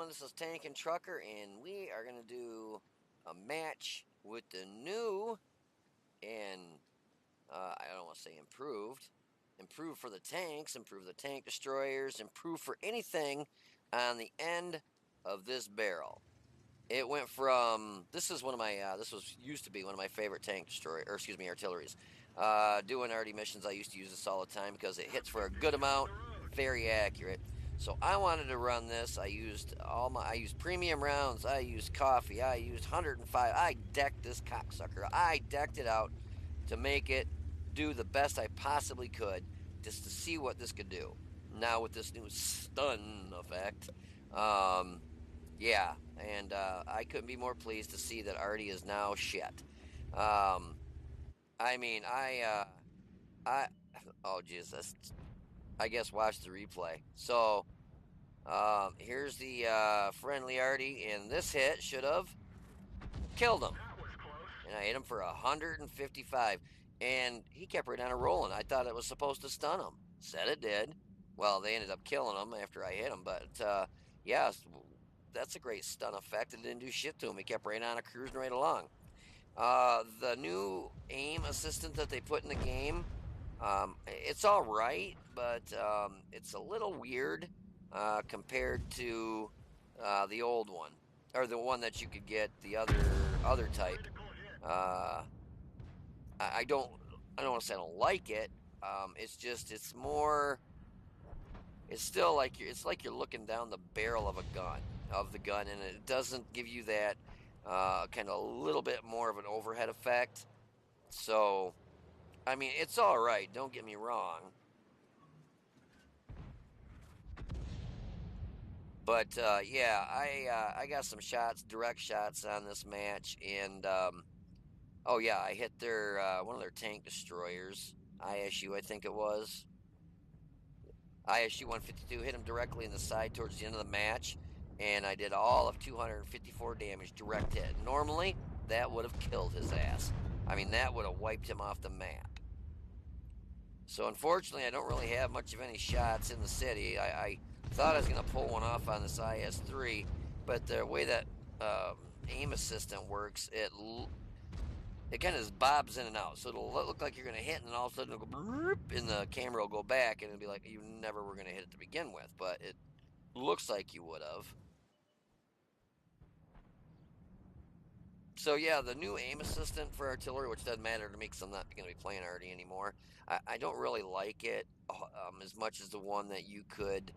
gentlemen, this is Tank and Trucker, and we are going to do a match with the new and I don't want to say improved for the tanks, improve the tank destroyers, improve for anything on the end of this barrel. It went from, this is one of my, this was used to be one of my favorite tank destroyer, or excuse me, artilleries. Doing arty missions, I used to use this all the time because it hits for a good amount, very accurate. So I wanted to run this. I used premium rounds. I used coffee. I used 105. I decked this cocksucker. I decked it out to make it do the best I possibly could, just to see what this could do. Now with this new stun effect, yeah, and I couldn't be more pleased to see that arty is now shit. Um, I mean, I, oh Jesus, I guess watch the replay. So, here's the friendly arty, and this hit should have killed him. And I hit him for 155, and he kept right on a rolling. I thought it was supposed to stun him. Said it did. Well, they ended up killing him after I hit him, but yeah, that's a great stun effect. It didn't do shit to him. He kept right on, cruising right along. The new aim assistant that they put in the game, it's all right, but it's a little weird compared to the old one, or the one that you could get the other type. I don't want to say I don't like it. It's more. It's still like it's like you're looking down the barrel of the gun, and it doesn't give you that kind of a little bit more of an overhead effect. So, I mean, it's all right. Don't get me wrong. But yeah, I got some direct shots on this match, and oh yeah, I hit their one of their tank destroyers, ISU, I think it was. ISU 152, hit him directly in the side towards the end of the match, and I did all of 254 damage, direct hit. Normally, that would have killed his ass. I mean, that would have wiped him off the map. So unfortunately, I don't really have much of any shots in the city. I thought I was going to pull one off on this IS-3, but the way that aim assistant works, it kind of just bobs in and out. So it'll look like you're going to hit, and then all of a sudden it'll go bloop, and the camera will go back, and it'll be like you never were going to hit it to begin with, but it looks like you would have. So yeah, the new aim assistant for artillery, which doesn't matter to me because I'm not going to be playing arty anymore. I don't really like it as much as the one that you could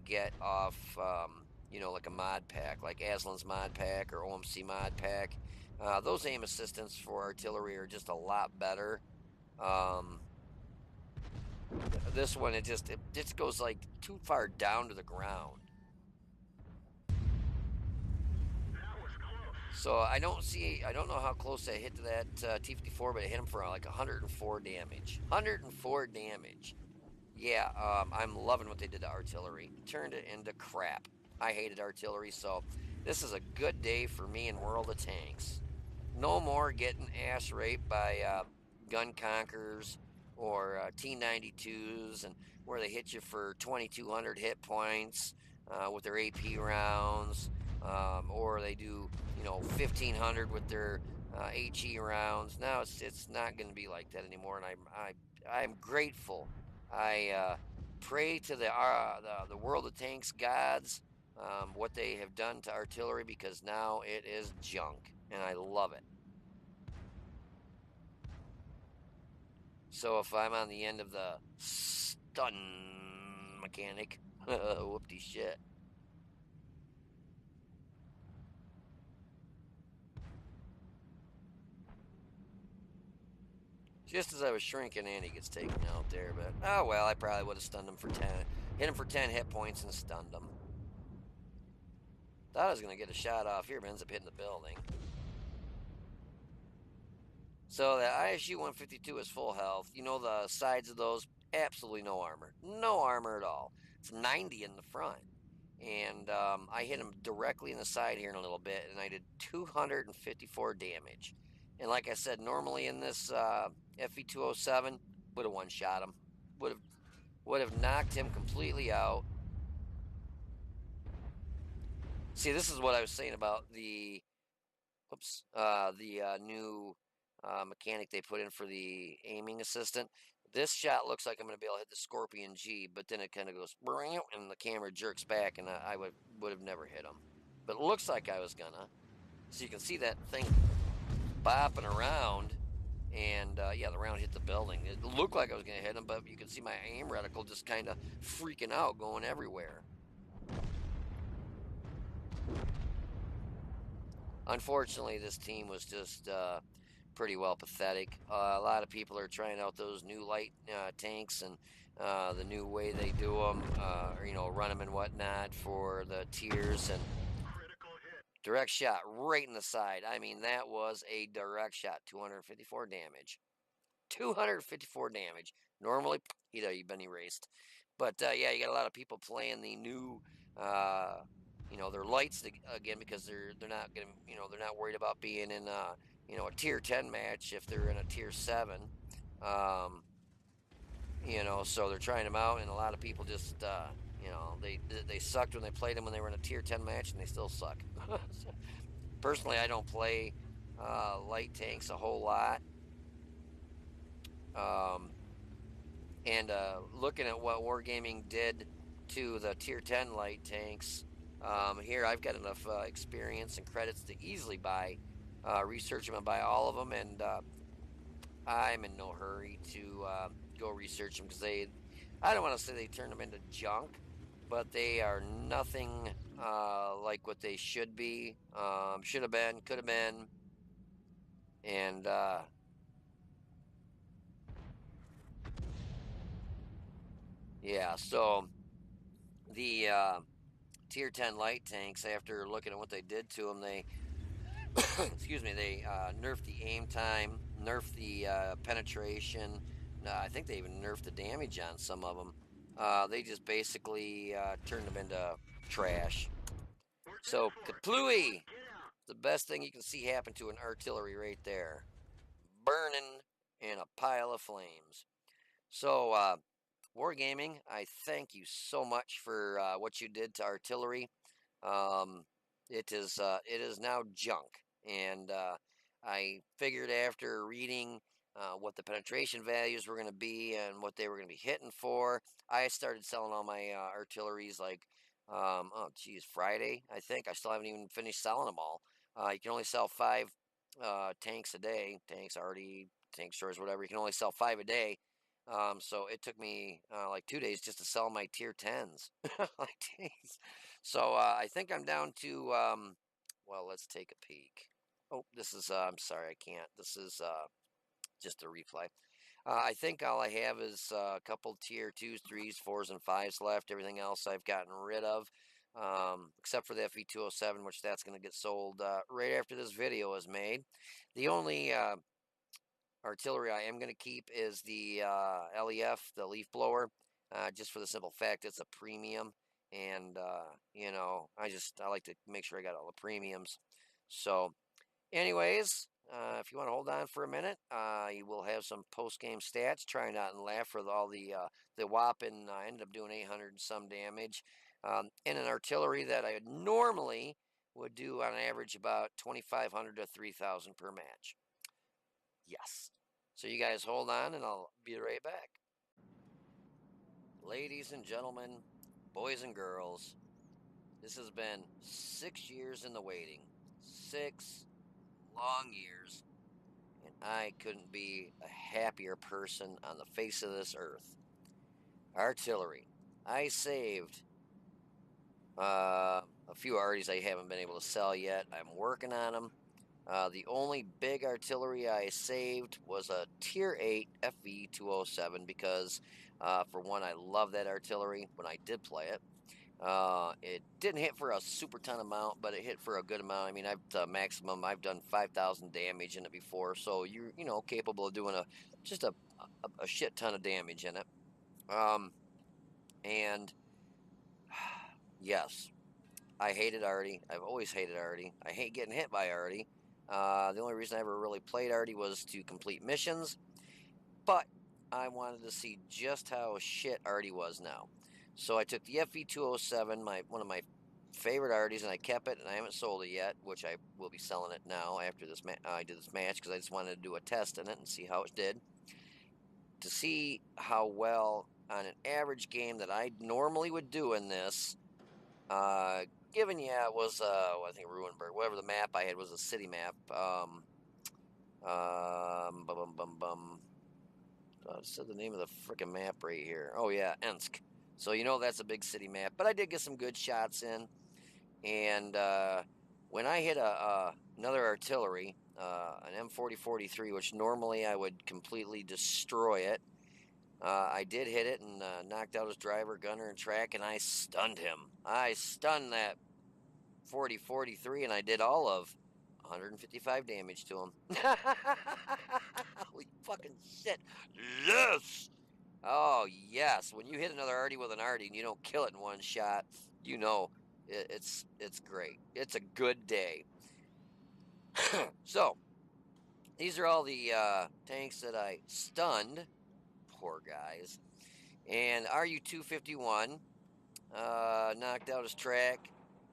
get off, like a mod pack, like Aslan's mod pack or OMC mod pack. Those aim assistants for artillery are just a lot better. This one, it just goes like too far down to the ground. So I don't know how close I hit to that T-54, but I hit him for like 104 damage. 104 damage. Yeah, I'm loving what they did to artillery. Turned it into crap. I hated artillery, so this is a good day for me in World of Tanks. No more getting ass raped by gun conquerors or T-92s, and where they hit you for 2,200 hit points with their AP rounds, or they do 1,500 with their HE rounds. Now it's not going to be like that anymore, and I'm grateful. I pray to the World of Tanks gods what they have done to artillery, because now it is junk, and I love it. So if I'm on the end of the stun mechanic, whoopty shit. Just as I was shrinking in, he gets taken out there, but oh well, I probably would have stunned him for 10. Hit him for 10 hit points and stunned him. Thought I was going to get a shot off here, but ends up hitting the building. So the ISU 152 is full health. The sides of those, absolutely no armor. No armor at all. It's 90 in the front. And I hit him directly in the side here in a little bit, and I did 254 damage. And like I said, normally in this FE207, would have one-shot him. Would have knocked him completely out. See, this is what I was saying about the new mechanic they put in for the aiming assistant. This shot looks like I'm going to be able to hit the Scorpion G, but then it kind of goes and the camera jerks back, and I would have never hit him. But it looks like I was gonna. So you can see that thing bopping around, and yeah, the round hit the building. It looked like I was gonna hit him, but you can see my aim reticle just kind of freaking out, going everywhere. Unfortunately, this team was just pretty well pathetic. A lot of people are trying out those new light tanks and the new way they do them, or run them and whatnot for the tiers, and direct shot right in the side. I mean, that was a direct shot. 254 damage. 254 damage. Normally, you've been erased. But yeah, you got a lot of people playing the new, their lights again, because they're not gonna, they're not worried about being in a tier 10 match if they're in a tier 7. Um, so they're trying them out, and a lot of people just, they sucked when they played them when they were in a tier 10 match, and they still suck. Personally, I don't play light tanks a whole lot. And looking at what Wargaming did to the tier 10 light tanks, here I've got enough experience and credits to easily research them and buy all of them, and I'm in no hurry to go research them, because I don't want to say they turn them into junk, but they are nothing like what they should be, should have been, could have been, and yeah, so the tier 10 light tanks, after looking at what they did to them, they excuse me, they nerfed the aim time, nerfed the penetration. I think they even nerfed the damage on some of them. They just basically turned them into trash. So kaplooey, the best thing you can see happen to an artillery right there, burning in a pile of flames. So Wargaming, I thank you so much for what you did to artillery. Um, it is now junk, and I figured after reading what the penetration values were going to be and what they were going to be hitting for, I started selling all my artilleries like Friday. I think I still haven't even finished selling them all. You can only sell 5 tanks a day, tanks, arty, tank stores, whatever. You can only sell 5 a day. So it took me like 2 days just to sell my tier 10s. Like, geez. So I think I'm down to, well, let's take a peek. Oh, this is, I'm sorry, I can't. This is just a replay. I think all I have is a couple tier 2s, 3s, 4s, and 5s left. Everything else I've gotten rid of, except for the FE207, which that's going to get sold right after this video is made. The only artillery I am going to keep is the LEF, the leaf blower, just for the simple fact it's a premium, and I like to make sure I got all the premiums. So anyways, if you want to hold on for a minute, you will have some post-game stats. Try not and laugh for all the whopping. I ended up doing 800 and some damage in an artillery that I normally would do on average about 2,500 to 3,000 per match. Yes. So you guys hold on, and I'll be right back. Ladies and gentlemen, boys and girls, this has been 6 years in the waiting. 6 long years. And I couldn't be a happier person on the face of this earth. Artillery. I saved a few arties I haven't been able to sell yet. I'm working on them. The only big artillery I saved was a tier 8 FE207 because, for one, I love that artillery when I did play it. It didn't hit for a super ton amount, but it hit for a good amount. I mean, maximum, I've done 5,000 damage in it before, so you're capable of doing just a shit ton of damage in it. And yes, I hated arty. I've always hated arty. I hate getting hit by arty. The only reason I ever really played arty was to complete missions, but I wanted to see just how shit arty was now. So I took the FE207, one of my favorite arties, and I kept it, and I haven't sold it yet, which I will be selling it now after this. I did this match because I just wanted to do a test in it and see how it did, to see how well on an average game that I normally would do in this. Given it was I think Ruinberg, whatever the map I had was a city map. Bum bum bum bum. I said the name of the freaking map right here. Oh yeah, Ensk. So that's a big city map. But I did get some good shots in, and when I hit another artillery, an M4043, which normally I would completely destroy it, I did hit it and knocked out his driver, gunner, and track, and I stunned him. I stunned that 4043, and I did all of 155 damage to him. Holy fucking shit. Yes! Oh, yes. When you hit another arty with an arty and you don't kill it in one shot, it's great. It's a good day. So, these are all the tanks that I stunned. Poor guys. And RU-251 knocked out his track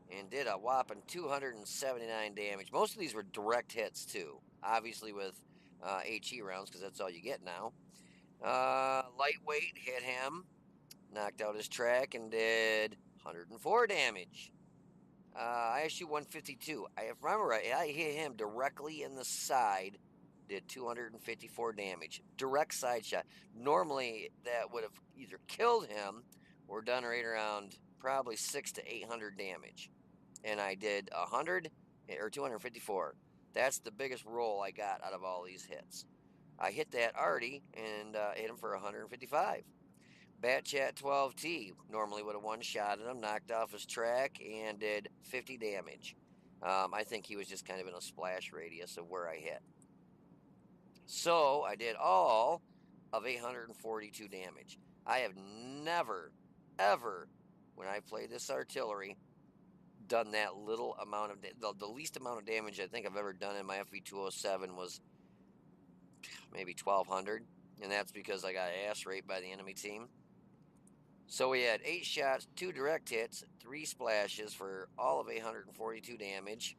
and did a whopping 279 damage. Most of these were direct hits, too. Obviously with HE rounds, because that's all you get now. Lightweight hit him, knocked out his track, and did 104 damage. ISU 152. If I remember right, I hit him directly in the side, did 254 damage. Direct side shot. Normally, that would have either killed him or done right around probably 600 to 800 damage. And I did 100 or 254. That's the biggest roll I got out of all these hits. I hit that arty and hit him for 155. Batchat 12T normally would have one-shotted him, knocked off his track, and did 50 damage. I think he was just kind of in a splash radius of where I hit. So I did all of 842 damage. I have never, ever, when I played this artillery, done that little amount of the least amount of damage I think I've ever done in my FV207 was maybe 1200, and that's because I got ass raped by the enemy team. So we had 8 shots, 2 direct hits, 3 splashes for all of 842 damage.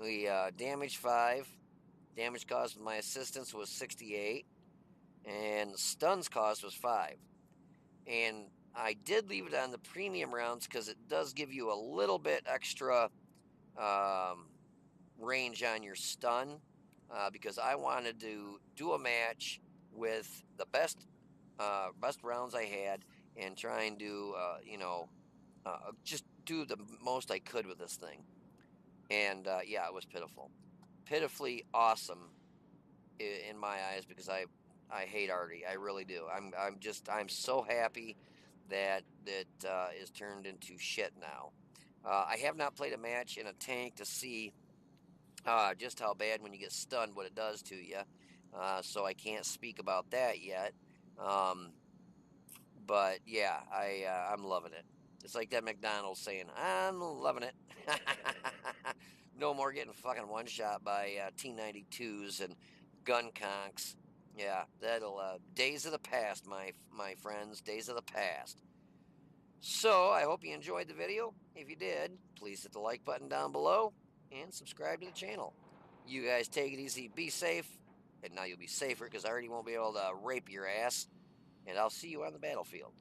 We damaged 5. Damage cost of my assistance was 68, and stuns cost was 5. And I did leave it on the premium rounds because it does give you a little bit extra range on your stun, because I wanted to do a match with the best rounds I had and try and do just do the most I could with this thing. And yeah, it was pitifully awesome in my eyes, because I hate arty. I really do. I'm so happy that is turned into shit now. I have not played a match in a tank to see just how bad when you get stunned, what it does to you. So I can't speak about that yet. But yeah, I'm loving it. It's like that McDonald's saying, "I'm loving it." No more getting fucking one shot by T92s and gun conks. Yeah, that'll days of the past, my friends, days of the past. So I hope you enjoyed the video. If you did, please hit the like button down below and subscribe to the channel. You guys take it easy, be safe, and now you'll be safer because I already won't be able to rape your ass. And I'll see you on the battlefield.